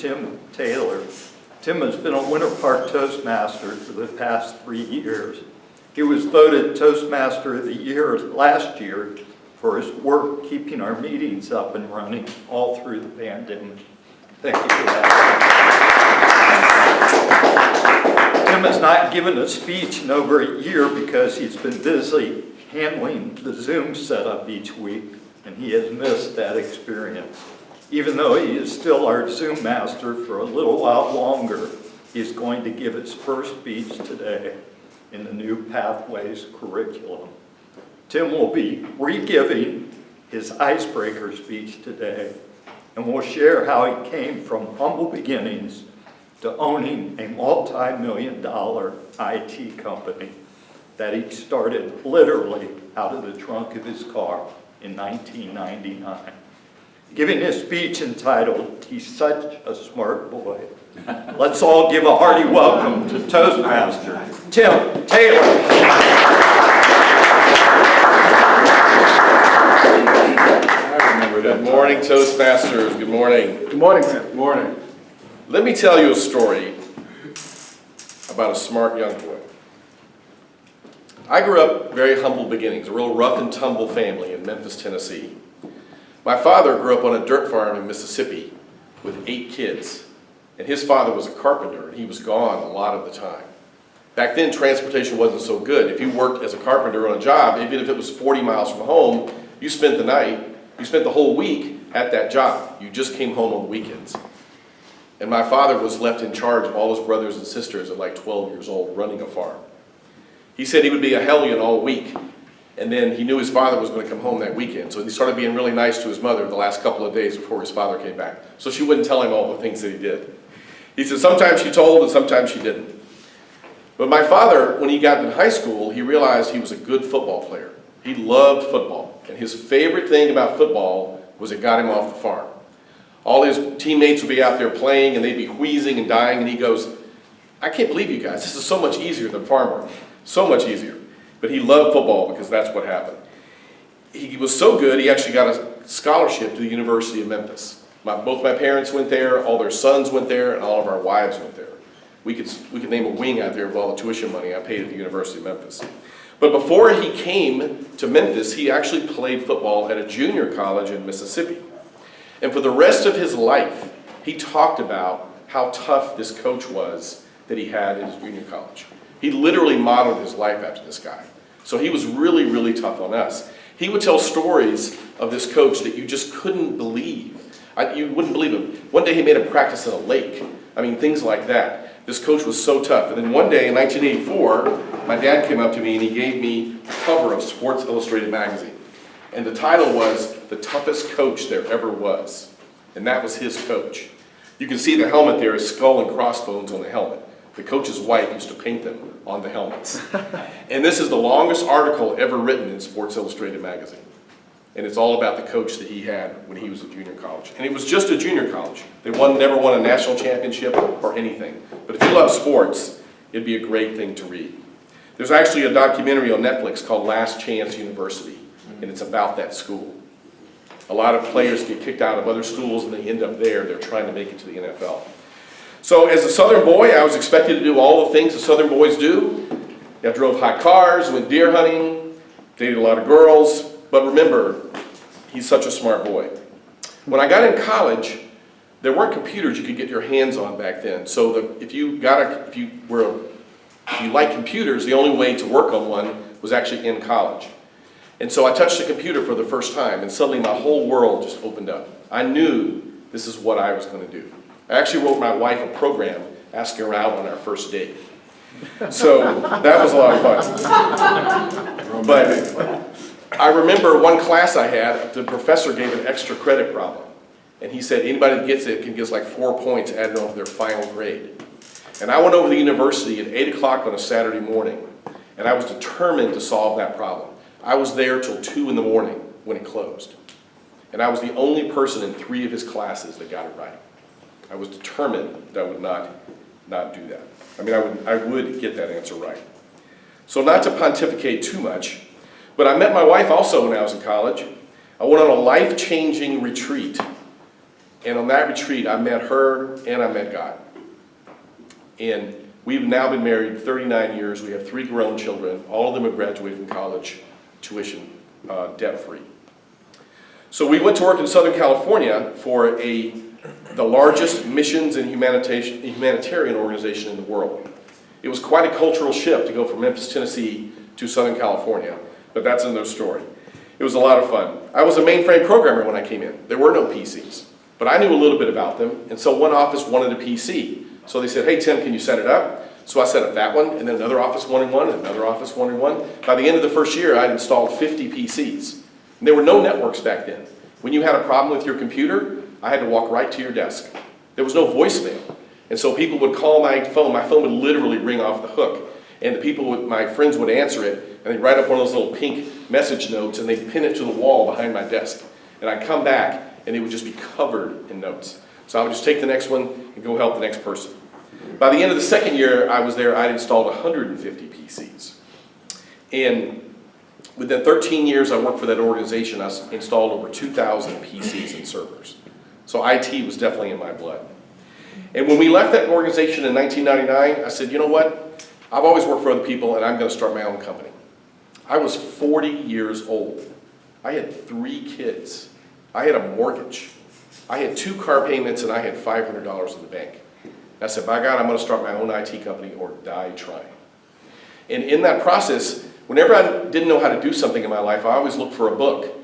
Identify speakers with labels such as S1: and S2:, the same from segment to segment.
S1: Tim Taylor. Tim has been a Winter Park Toastmaster for the past 3 years. He was voted Toastmaster of the Year last year for his work keeping our meetings up and running all through the pandemic. Thank you for that. Tim has not given a speech in over a year because he's been busy handling the Zoom setup each week, and he has missed that experience. Even though he is still our Zoom master for a little while longer, he's going to give his first speech today in the new Pathways curriculum. Tim will be re-giving his icebreaker speech today, and will share how he came from humble beginnings to owning a multi-million-dollar IT company that he started literally out of the trunk of his car in 1999. Giving his speech entitled, "He's Such a Smart Boy." Let's all give a hearty welcome to Toastmaster Tim Taylor.
S2: Good morning, Toastmasters. Good morning.
S3: Good morning, man. Good morning.
S2: Let me tell you a story about a smart young boy. I grew up very humble beginnings, a real rough and tumble family in Memphis, Tennessee. My father grew up on a dirt farm in Mississippi with 8 kids, and his father was a carpenter, and he was gone a lot of the time. Back then, transportation wasn't so good. If you worked as a carpenter on a job, even if it was 40 miles from home, you spent the night, you spent the whole week at that job. You just came home on the weekends. And my father was left in charge of all his brothers and sisters at like 12 years old, running a farm. He said he would be a hellion all week, and then he knew his father was going to come home that weekend, so he started being really nice to his mother the last couple of days before his father came back, so she wouldn't tell him all the things that he did. He said sometimes she told and sometimes she didn't. But my father, when he got in high school, he realized he was a good football player. He loved football, and his favorite thing about football was it got him off the farm. All his teammates would be out there playing, and they'd be wheezing and dying, and he goes, "I can't believe you guys. This is so much easier than farm work. So much easier." But he loved football because that's what happened. He was so good, he actually got a scholarship to the University of Memphis. Both my parents went there, all their sons went there, and all of our wives went there. We could name a wing out there with all the tuition money I paid at the University of Memphis. But before he came to Memphis, he actually played football at a junior college in Mississippi. And for the rest of his life, he talked about how tough this coach was that he had in his junior college. He literally modeled his life after this guy. So he was really, really tough on us. He would tell stories of this coach that you just couldn't believe. You wouldn't believe him. One day he made him practice in a lake. I mean, things like that. This coach was so tough. And then one day in 1984, my dad came up to me and he gave me a cover of Sports Illustrated magazine. And the title was "The Toughest Coach There Ever Was." And that was his coach. You can see the helmet there is skull and crossbones on the helmet. The coach's wife used to paint them on the helmets. And this is the longest article ever written in Sports Illustrated magazine. And it's all about the coach that he had when he was at junior college. And it was just a junior college. They never won a national championship or anything. But if you love sports, it'd be a great thing to read. There's actually a documentary on Netflix called Last Chance University, and it's about that school. A lot of players get kicked out of other schools and they end up there. They're trying to make it to the NFL. So as a Southern boy, I was expected to do all the things that Southern boys do. I drove hot cars, went deer hunting, dated a lot of girls. But remember, he's such a smart boy. When I got in college, there weren't computers you could get your hands on back then. So if you like computers, the only way to work on one was actually in college. And so I touched the computer for the first time, and suddenly my whole world just opened up. I knew this is what I was going to do. I actually wrote my wife a program asking her out on our first date. So that was a lot of fun. But I remember one class I had, the professor gave an extra credit problem. And he said anybody that gets it can get like 4 points added on to their final grade. And I went over to the university at 8 o'clock on a Saturday morning, and I was determined to solve that problem. I was there till 2 in the morning when it closed. And I was the only person in 3 of his classes that got it right. I was determined that I would not do that. I mean, I would get that answer right. So not to pontificate too much, but I met my wife also when I was in college. I went on a life-changing retreat And on that retreat, I met her and I met God. And we've now been married 39 years. We have 3 grown children. All of them have graduated from college, tuition debt-free. So we went to work in Southern California for the largest missions and humanitarian organization in the world. It was quite a cultural shift to go from Memphis, Tennessee to Southern California, but that's another story. It was a lot of fun. I was a mainframe programmer when I came in. There were no PCs, but I knew a little bit about them, and so one office wanted a PC. So they said, hey Tim, can you set it up? So I set up that one, and then another office wanted one, and another office wanted one. By the end of the first year, I'd installed 50 PCs. And there were no networks back then. When you had a problem with your computer, I had to walk right to your desk. There was no voicemail. And so people would call my phone would literally ring off the hook. And my friends would answer it, and they'd write up one of those little pink message notes, and they'd pin it to the wall behind my desk. And I'd come back, and it would just be covered in notes. So I would just take the next one and go help the next person. By the end of the second year I was there, I'd installed 150 PCs. And within 13 years I worked for that organization, I installed over 2,000 PCs and servers. So IT was definitely in my blood. And when we left that organization in 1999, I said, you know what? I've always worked for other people, and I'm going to start my own company. I was 40 years old. I had 3 kids. I had a mortgage. I had 2 car payments, and I had $500 in the bank. I said, by God, I'm going to start my own IT company or die trying. And in that process, whenever I didn't know how to do something in my life, I always looked for a book.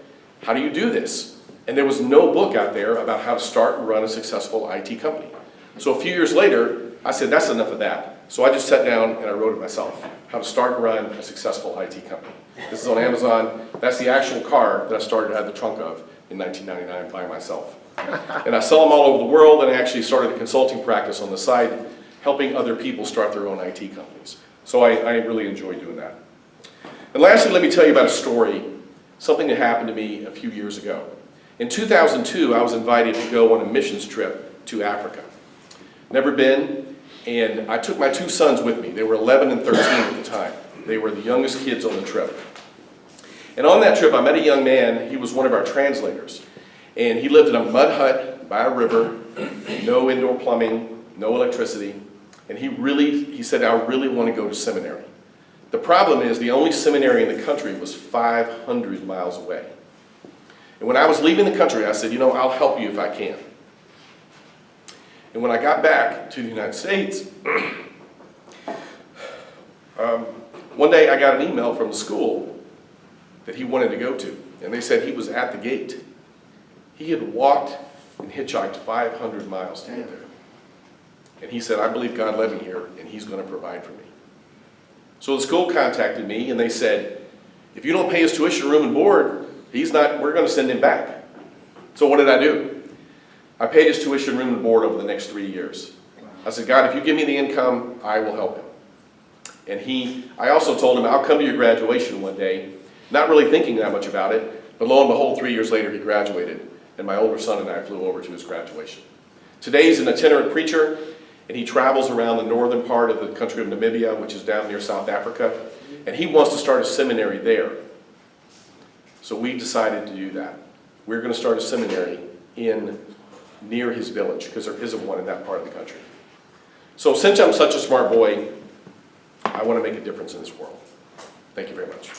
S2: How do you do this? And there was no book out there about how to start and run a successful IT company. So a few years later, I said, that's enough of that. So I just sat down and I wrote it myself, how to start and run a successful IT company. This is on Amazon. That's the actual car that I started out of the trunk of in 1999 by myself. And I sell them all over the world, and I actually started a consulting practice on the side, helping other people start their own IT companies. So I really enjoy doing that. And lastly, let me tell you about a story, something that happened to me a few years ago. In 2002, I was invited to go on a missions trip to Africa. Never been, and I took my 2 sons with me. They were 11 and 13 at the time. They were the youngest kids on the trip. And on that trip, I met a young man. He was one of our translators. And he lived in a mud hut by a river, no indoor plumbing, no electricity. And he said, I really want to go to seminary. The problem is the only seminary in the country was 500 miles away. And when I was leaving the country, I said, I'll help you if I can. And when I got back to the United States, one day I got an email from the school that he wanted to go to. And they said he was at the gate. He had walked and hitchhiked 500 miles to get there. And he said, I believe God led me here, and he's going to provide for me. So the school contacted me, and they said, if you don't pay his tuition, room, and board, we're going to send him back. So what did I do? I paid his tuition, room, and board over the next 3 years. I said, God, if you give me the income, I will help him. And I also told him, I'll come to your graduation one day, not really thinking that much about it, but lo and behold, 3 years later, he graduated. And my older son and I flew over to his graduation. Today he's an itinerant preacher, and he travels around the northern part of the country of Namibia, which is down near South Africa, and he wants to start a seminary there. So we decided to do that. We're going to start a seminary near his village, because there isn't one in that part of the country. So since I'm such a smart boy, I want to make a difference in this world. Thank you very much.